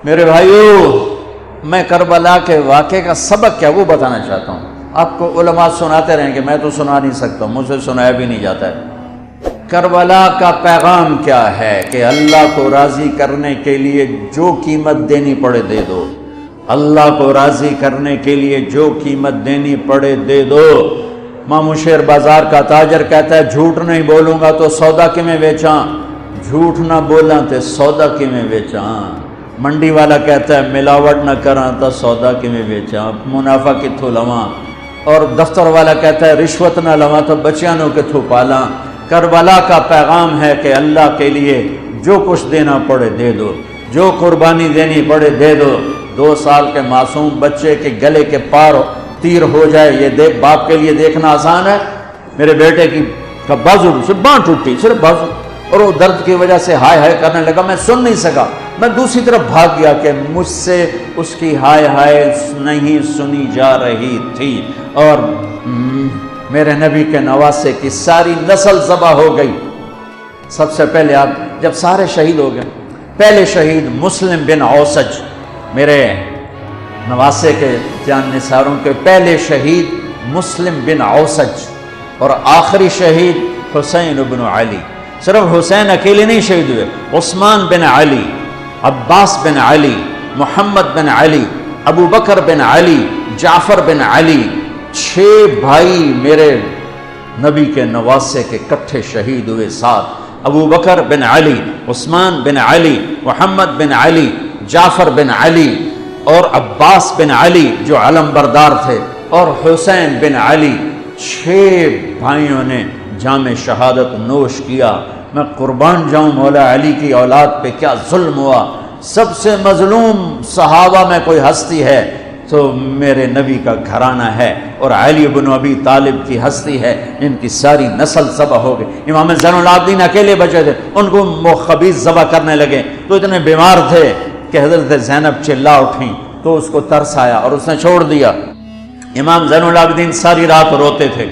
میرے بھائیو، میں کربلا کے واقعے کا سبق کیا وہ بتانا چاہتا ہوں۔ آپ کو علماء سناتے رہیں کہ میں تو سنا نہیں سکتا، مجھ سے سنایا بھی نہیں جاتا ہے۔ کربلا کا پیغام کیا ہے کہ اللہ کو راضی کرنے کے لیے جو قیمت دینی پڑے دے دو، اللہ کو راضی کرنے کے لیے جو قیمت دینی پڑے دے دو۔ مامو شیر بازار کا تاجر کہتا ہے جھوٹ نہیں بولوں گا تو سودا کی میں بیچاں، جھوٹ نہ بولاں تو سودا کی میں بیچاں۔ منڈی والا کہتا ہے ملاوٹ نہ کراں تو سودا کی میں بیچاں، منافع کتھوں لواں۔ اور دفتر والا کہتا ہے رشوت نہ لواں تو بچیاں کتھوں پالاں۔ کربلا کا پیغام ہے کہ اللہ کے لیے جو کچھ دینا پڑے دے دو، جو قربانی دینی پڑے دے دو۔ 2 سال کے معصوم بچے کے گلے کے پار تیر ہو جائے، یہ دیکھ باپ کے لیے دیکھنا آسان ہے؟ میرے بیٹے کی بازو سے باں ٹوٹی، صرف بازو، اور وہ درد کی وجہ سے ہائے ہائے کرنے لگا، میں سن نہیں سکا، میں دوسری طرف بھاگ گیا کہ مجھ سے اس کی ہائے ہائے نہیں سنی جا رہی تھی، اور میرے نبی کے نواسے کی ساری نسل ذبح ہو گئی۔ سب سے پہلے آپ جب سارے شہید ہو گئے، پہلے شہید مسلم بن اوسج، میرے نواسے کے جان نثاروں کے پہلے شہید مسلم بن اوسج، اور آخری شہید حسین بن علی۔ صرف حسین اکیلے نہیں شہید ہوئے، عثمان بن علی، عباس بن علی، محمد بن علی، ابو بکر بن علی، جعفر بن علی، 6 بھائی میرے نبی کے نواسے کے کٹھے شہید ہوئے ساتھ۔ ابو بکر بن علی، عثمان بن علی، محمد بن علی، جعفر بن علی، اور عباس بن علی جو علم بردار تھے، اور حسین بن علی، 6 بھائیوں نے جام شہادت نوش کیا۔ میں قربان جاؤں مولا علی کی اولاد پہ کیا ظلم ہوا۔ سب سے مظلوم صحابہ میں کوئی ہستی ہے تو میرے نبی کا گھرانہ ہے، اور علی بن ابی طالب کی ہستی ہے، ان کی ساری نسل ذبح ہو گئی۔ امام زین العابدین اکیلے بچے تھے، ان کو خبیث ذبح کرنے لگے تو اتنے بیمار تھے کہ حضرت زینب چلا اٹھیں تو اس کو ترس آیا اور اس نے چھوڑ دیا۔ امام زین العابدین ساری رات روتے تھے،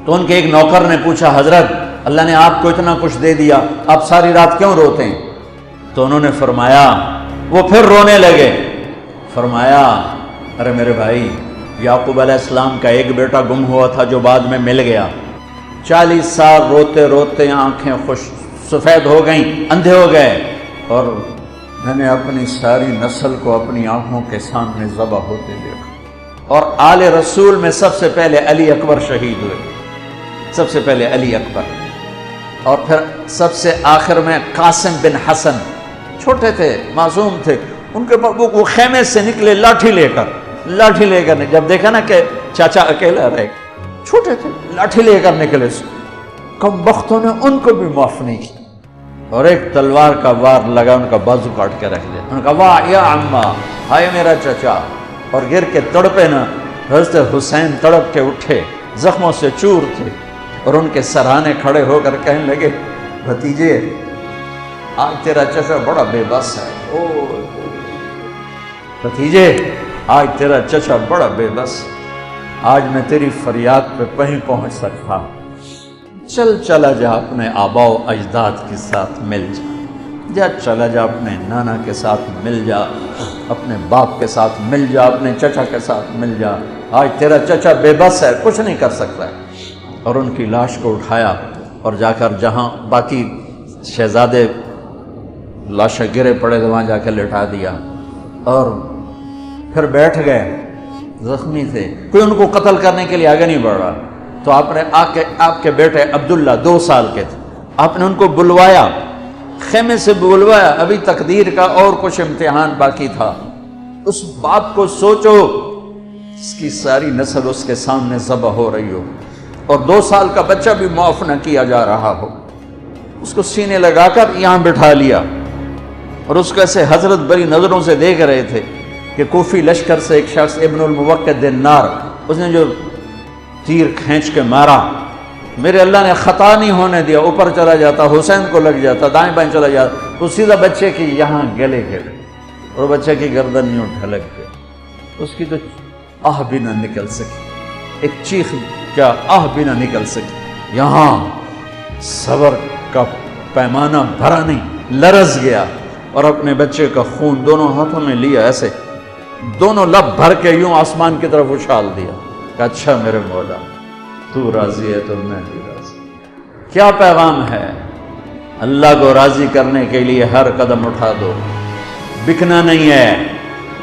تو ان کے ایک نوکر نے پوچھا حضرت اللہ نے آپ کو اتنا کچھ دے دیا، آپ ساری رات کیوں روتے ہیں؟ تو انہوں نے فرمایا، وہ پھر رونے لگے، فرمایا ارے میرے بھائی، یعقوب علیہ السلام کا ایک بیٹا گم ہوا تھا جو بعد میں مل گیا، 40 سال روتے روتے آنکھیں سفید ہو گئیں، اندھے ہو گئے، اور میں نے اپنی ساری نسل کو اپنی آنکھوں کے سامنے ذبح ہوتے دیکھا۔ اور آل رسول میں سب سے پہلے علی اکبر شہید ہوئے، سب سے پہلے علی اکبر، اور پھر سب سے آخر میں قاسم بن حسن، چھوٹے تھے، معصوم تھے، ان کے پاس وہ خیمے سے نکلے لاٹھی لے کر جب دیکھا نا کہ چاچا اکیلا رہ گئے، چھوٹے تھے، لاٹھی لے کر نکلے، کم بختوں نے ان کو بھی معاف نہیں کیا، اور ایک تلوار کا وار لگا ان کا بازو کاٹ کے رکھ دیا۔ انہوں نے کہا واہ یا عمہ، ہائے میرا چچا، اور گر کے تڑپے نا۔ حضرت حسین تڑپ کے اٹھے، زخموں سے چور تھے، اور ان کے سرہانے کھڑے ہو کر کہنے لگے بھتیجے آج تیرا چچا بڑا بے بس ہے، او بھتیجے آج تیرا چچا بڑا بے بس، آج میں تیری فریاد پہ کہیں پہنچ سکتا، چلا جا اپنے آباء و اجداد کے ساتھ مل جا، چلا جا اپنے نانا کے ساتھ مل جا، اپنے باپ کے ساتھ مل جا، اپنے چچا کے ساتھ مل جا، آج تیرا چچا بے بس ہے، کچھ نہیں کر سکتا ہے۔ اور ان کی لاش کو اٹھایا اور جا کر جہاں باقی شہزادے لاشیں گرے پڑے تھے وہاں جا کے لٹا دیا، اور پھر بیٹھ گئے، زخمی تھے، کوئی ان کو قتل کرنے کے لیے آگے نہیں بڑھ رہا، تو آپ کے بیٹے عبداللہ 2 سال کے تھے، آپ نے ان کو بلوایا، خیمے سے بلوایا، ابھی تقدیر کا اور کچھ امتحان باقی تھا۔ اس باپ کو سوچو اس کی ساری نسل اس کے سامنے ذبح ہو رہی ہو، اور 2 سال کا بچہ بھی معاف نہ کیا جا رہا ہو، اس کو سینے لگا کر یہاں بٹھا لیا، اور اس کو ایسے حضرت بری نظروں سے دیکھ رہے تھے کہ کوفی لشکر سے ایک شخص ابن الموقد النار، اس نے جو تیر کھینچ کے مارا، میرے اللہ نے خطا نہیں ہونے دیا، اوپر چلا جاتا، حسین کو لگ جاتا، دائیں بائیں چلا جاتا، تو سیدھا بچے کی یہاں گلے گرے، اور بچے کی گردن یوں ڈھلک گئی، اس کی تو آہ بھی نہ نکل سکی، ایک چیخ کیا آہ بھی نہ نکل سکی، یہاں صبر کا پیمانہ بھرا نہیں، لرز گیا، اور اپنے بچے کا خون دونوں ہاتھوں میں لیا، ایسے دونوں لب بھر کے یوں آسمان کی طرف اچھال دیا کہ اچھا میرے مولا تو راضی ہے تو میں بھی راضی۔ کیا پیغام ہے؟ اللہ کو راضی کرنے کے لیے ہر قدم اٹھا دو، بکنا نہیں ہے،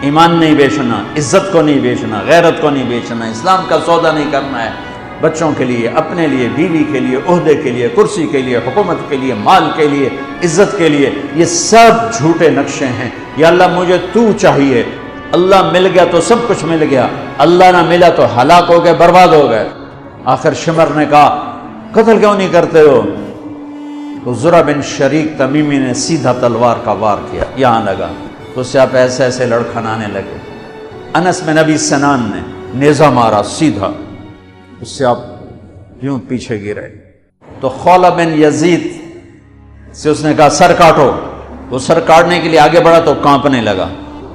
ایمان نہیں بیچنا، عزت کو نہیں بیچنا، غیرت کو نہیں بیچنا، اسلام کا سودا نہیں کرنا ہے، بچوں کے لیے، اپنے لیے، بیوی کے لیے، عہدے کے لیے، کرسی کے لیے، حکومت کے لیے، مال کے لیے، عزت کے لیے۔ یہ سب جھوٹے نقشے ہیں۔ یا اللہ مجھے تو چاہیے، اللہ مل گیا تو سب کچھ مل گیا، اللہ نہ ملا تو ہلاک ہو گئے، برباد ہو گئے۔ آخر شمر نے کہا قتل کیوں نہیں کرتے ہو؟ تو زرع بن شریک تمیمی نے سیدھا تلوار کا وار کیا، یہاں لگا تو اس سے آپ ایسے ایسے لڑکھنانے لگے۔ انس بن ابی سنان نے نیزہ مارا سیدھا، اس سے آپ یوں پیچھے گرے۔ تو خولہ بن یزید سے اس نے کہا سر کاٹو، وہ سر کاٹنے کے لیے آگے بڑھا تو کانپنے لگا۔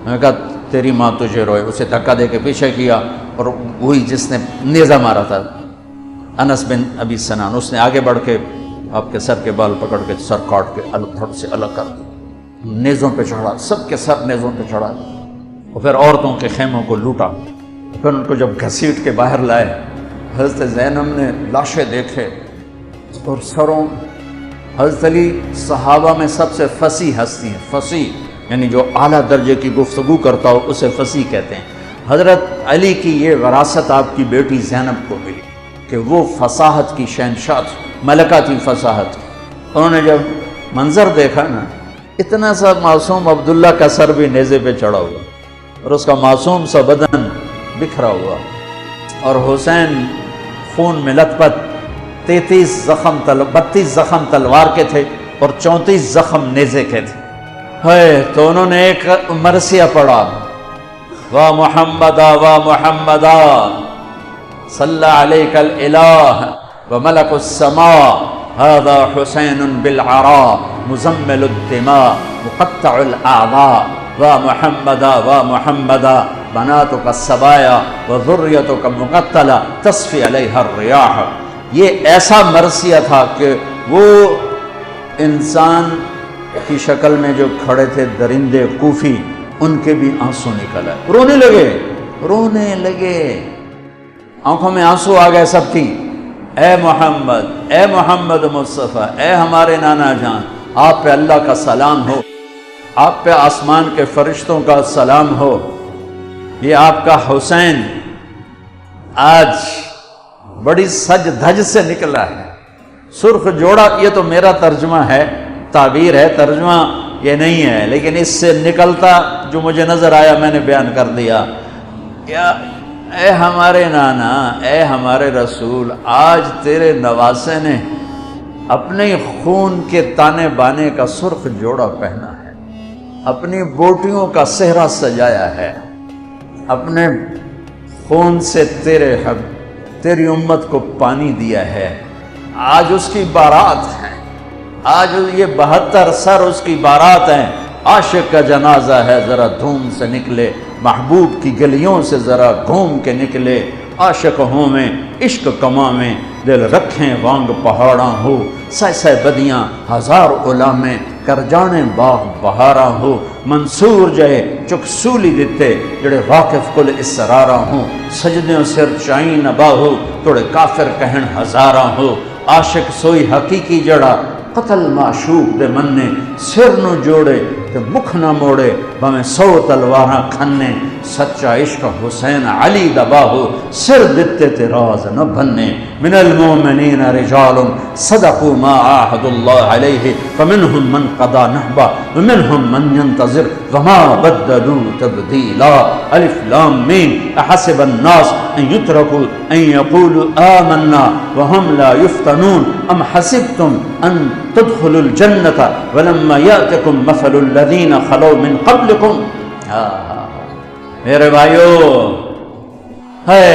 میں نے کہا تیری ماں تجھے روئے، اسے دھکا دے کے پیچھے کیا، اور وہی جس نے نیزہ مارا تھا انس بن ابی سنان، اس نے آگے بڑھ کے آپ کے سر کے بال پکڑ کے سر کاٹ کے دھڑ سے الگ کر دیا، نیزوں پہ چڑھا، سب کے سر نیزوں پہ چڑھا، اور پھر عورتوں کے خیموں کو لوٹا۔ پھر ان کو جب گھسیٹ کے باہر لائے، حضرت زینب نے لاشیں دیکھے اور سروں۔ حضرت علی صحابہ میں سب سے فصیح ہستی ہیں، فصیح یعنی جو اعلیٰ درجے کی گفتگو کرتا ہو اسے فصیح کہتے ہیں۔ حضرت علی کی یہ وراثت آپ کی بیٹی زینب کو ملی کہ وہ فصاحت کی شہنشاہ تھی، ملکہ تھی فصاحت۔ انہوں نے جب منظر دیکھا نا، اتنا سا معصوم عبداللہ کا سر بھی نیزے پہ چڑھا ہوا اور اس کا معصوم سا بدن بکھرا ہوا، اور حسین خون میں لت پت، 32 زخم تلوار کے تھے اور 34 زخم نیزے کے تھے۔ تو انہوں نے ایک مرثیہ پڑھا، وا محمدا وا محمدا صلی علیک الالہ وملک السماء هذا حسین بالعراء مزمل الدماء مقطع الاعضاء وا محمدا وا محمدا بناتک السبایا وذریتک مقتلہ تصفی علیہ الریاح۔ یہ ایسا مرثیہ تھا کہ وہ انسان کی شکل میں جو کھڑے تھے درندے کوفی، ان کے بھی آنسو نکل آئے، رونے لگے، آنکھوں میں آنسو آ گئے سب کی۔ اے محمد مصطفیٰ، اے ہمارے نانا جان، آپ پہ اللہ کا سلام ہو، آپ پہ آسمان کے فرشتوں کا سلام ہو، یہ آپ کا حسین آج بڑی سج دھج سے نکلا ہے، سرخ جوڑا۔ یہ تو میرا ترجمہ ہے، تعبیر ہے، ترجمہ یہ نہیں ہے، لیکن اس سے نکلتا جو مجھے نظر آیا میں نے بیان کر دیا۔ اے ہمارے نانا، اے ہمارے رسول، آج تیرے نواسے نے اپنے خون کے تانے بانے کا سرخ جوڑا پہنا ہے، اپنی بوٹیوں کا صحرا سجایا ہے، اپنے خون سے تیری امت کو پانی دیا ہے۔ آج اس کی بارات ہے، آج یہ 72 سر اس کی بارات ہیں۔ عاشق کا جنازہ ہے، ذرا دھوم سے نکلے، محبوب کی گلیوں سے ذرا گھوم کے نکلے، عاشق ہوں میں عشق کما میں دل رکھیں وانگ پہاڑاں ہو، سہ بدیاں ہزار علامیں کر جانے باغ بہاراں ہو، منصور جائے چک سولی دیتے جڑے واقف کل اسراراں ہوں، سجدیوں سر چائیں نبا ہو توڑے کافر کہن ہزاراں ہو، عاشق سوئی حقیقی جڑا قتل معشوق دے مننے، سر نو جوڑے تے مکھ نہ موڑے، بھویں 100 تلواراں کھنے، سچا عشق حسین علی دبا ہو، سر دتے تے راز نہ بھنے۔ من المؤمنین رجال صدقوا ما عاہدوا اللہ علیہ فمنہم من قضى نحبہ ومنہم من ينتظر وما بدلوا تبدیلا۔ الف لام میم احسب الناس ان یترکوا ان یقولوا آمنا وهم لا یفتنون ام حسبتم ان تدخلوا الجنة ولما یأتکم مثل الذین خلو من قبلکم۔ میرے بھائیو، ہے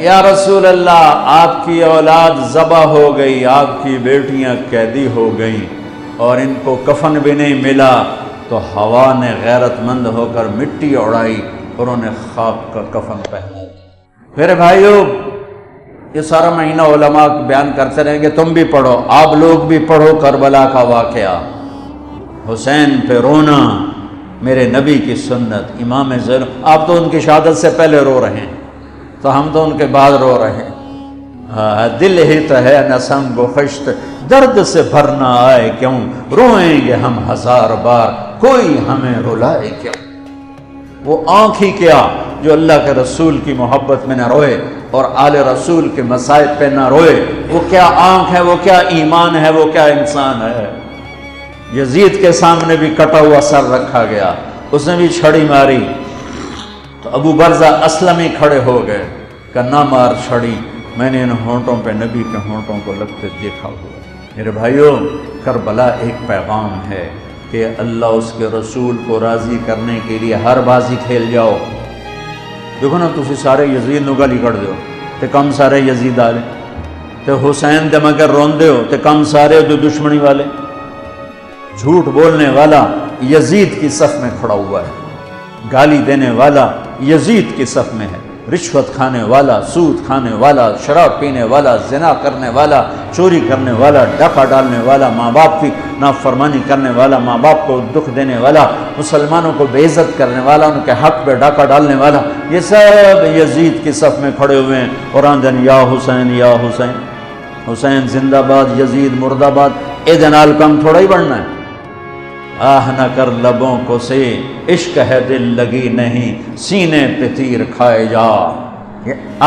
یا رسول اللہ، آپ کی اولاد ذبح ہو گئی، آپ کی بیٹیاں قیدی ہو گئیں اور ان کو کفن بھی نہیں ملا، تو ہوا نے غیرت مند ہو کر مٹی اڑائی اور انہیں خاک کا کفن پہنا۔ میرے بھائیو، یہ سارا مہینہ علماء بیان کرتے رہیں گے، تم بھی پڑھو، آپ لوگ بھی پڑھو کربلا کا واقعہ۔ حسین پہ رونا میرے نبی کی سنت، امام زین، آپ تو ان کی شہادت سے پہلے رو رہے ہیں، تو ہم تو ان کے بعد رو رہے ہیں۔ دل ہی تو ہے نہ سنگ و خشت، درد سے بھرنا آئے کیوں، روئیں گے ہم ہزار بار، کوئی ہمیں رلائے کیوں۔ وہ آنکھ ہی کیا جو اللہ کے رسول کی محبت میں نہ روئے اور آل رسول کے مصائب پہ نہ روئے، وہ کیا آنکھ ہے، وہ کیا ایمان ہے، وہ کیا انسان ہے۔ یزید کے سامنے بھی کٹا ہوا سر رکھا گیا، اس نے بھی چھڑی ماری، تو ابو برزہ اسلمی کھڑے ہو گئے کہ نہ مار چھڑی، میں نے ان ہونٹوں پہ نبی کے ہونٹوں کو لگتے دیکھا ہوا۔ میرے بھائیوں، کربلا ایک پیغام ہے کہ اللہ اس کے رسول کو راضی کرنے کے لیے ہر بازی کھیل جاؤ۔ دیکھو نا، تسی سارے یزید نو گالی کر دیو تے کم سارے یزید والے، تے حسین دے مگر روندے ہو تے کم سارے جو دشمنی والے۔ جھوٹ بولنے والا یزید کی صف میں کھڑا ہوا ہے، گالی دینے والا یزید کی صف میں ہے، رشوت کھانے والا، سود کھانے والا، شراب پینے والا، زنا کرنے والا، چوری کرنے والا، ڈاکہ ڈالنے والا، ماں باپ کی نافرمانی کرنے والا، ماں باپ کو دکھ دینے والا، مسلمانوں کو بے عزت کرنے والا، ان کے حق پہ ڈاکہ ڈالنے والا، یہ سب یزید کی صف میں کھڑے ہوئے ہیں اور آندن یا حسین یا حسین، حسین زندہ باد، یزید مردہ باد۔ اے جنال کم تھوڑا ہی بڑھنا ہے۔ آہ نہ کر لبوں کو سے، عشق ہے دل لگی نہیں، سینے پہ تیر کھائے جا،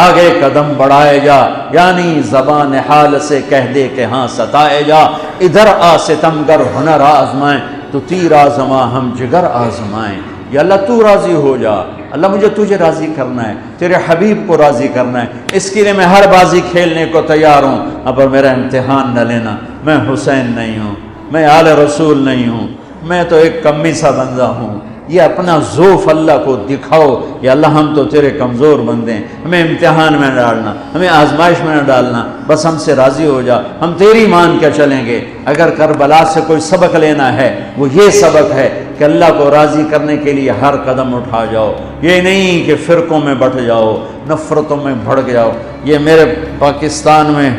آگے قدم بڑھائے جا، یعنی زبان حال سے کہہ دے کہ ہاں ستائے جا، ادھر آ ستمگر ہنر آزمائیں، تو تیر آزما ہم جگر آزمائیں۔ یا اللہ تو راضی ہو جا، اللہ مجھے تجھے راضی کرنا ہے، تیرے حبیب کو راضی کرنا ہے، اس کے لیے میں ہر بازی کھیلنے کو تیار ہوں، اب میرا امتحان نہ لینا، میں حسین نہیں ہوں، میں آل رسول نہیں ہوں، میں تو ایک کمی سا بندہ ہوں۔ یہ اپنا ذوف اللہ کو دکھاؤ کہ اللہ ہم تو تیرے کمزور بندے ہیں، ہمیں امتحان میں نہ ڈالنا، ہمیں آزمائش میں نہ ڈالنا، بس ہم سے راضی ہو جا، ہم تیری مان کے چلیں گے۔ اگر کربلا سے کوئی سبق لینا ہے وہ یہ سبق ہے کہ اللہ کو راضی کرنے کے لیے ہر قدم اٹھا جاؤ، یہ نہیں کہ فرقوں میں بٹ جاؤ، نفرتوں میں بھڑک جاؤ۔ یہ میرے پاکستان میں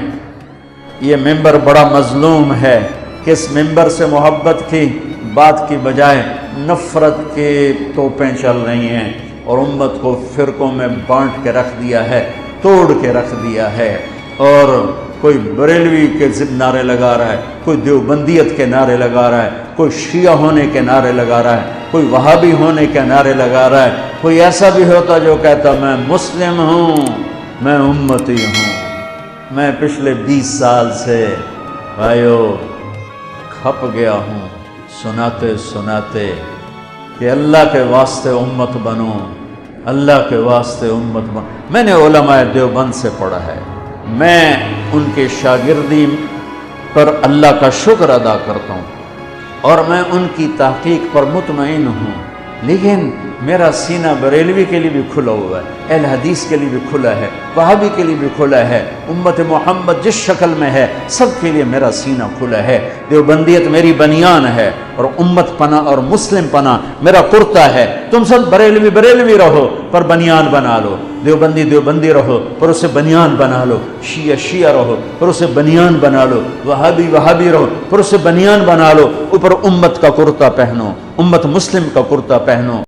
یہ ممبر بڑا مظلوم ہے کہ اس ممبر سے محبت کی بات کی بجائے نفرت کے توپیں چل رہی ہیں اور امت کو فرقوں میں بانٹ کے رکھ دیا ہے، توڑ کے رکھ دیا ہے، اور کوئی بریلوی کے ضد نعرے لگا رہا ہے، کوئی دیوبندیت کے نعرے لگا رہا ہے، کوئی شیعہ ہونے کے نعرے لگا رہا ہے، کوئی وہابی ہونے کے نعرے لگا رہا ہے، کوئی ایسا بھی ہوتا جو کہتا میں مسلم ہوں، میں امتی ہوں۔ میں پچھلے 20 سال سے بھائیو کھپ گیا ہوں سناتے سناتے کہ اللہ کے واسطے امت بنو، اللہ کے واسطے امت بنو۔ میں نے علماء دیوبند سے پڑھا ہے، میں ان کے شاگردی پر اللہ کا شکر ادا کرتا ہوں اور میں ان کی تحقیق پر مطمئن ہوں، لیکن میرا سینہ بریلوی کے لیے بھی کھلا ہوا ہے، اہل حدیث کے لیے بھی کھلا ہے، وہابی کے لیے بھی کھلا ہے، امت محمد جس شکل میں ہے سب کے لیے میرا سینہ کھلا ہے۔ دیوبندیت میری بنیان ہے اور امت پناہ اور مسلم پناہ میرا کرتا ہے۔ تم سب بریلوی بریلوی رہو پر بنیان بنا لو، دیوبندی دیوبندی رہو پر اسے بنیان بنا لو، شیعہ شیعہ رہو پر اسے بنیان بنا لو، وہابی وہابی رہو پر اسے بنیان بنا لو، اوپر امت کا کرتا پہنو، امت مسلم کا کرتا پہنو۔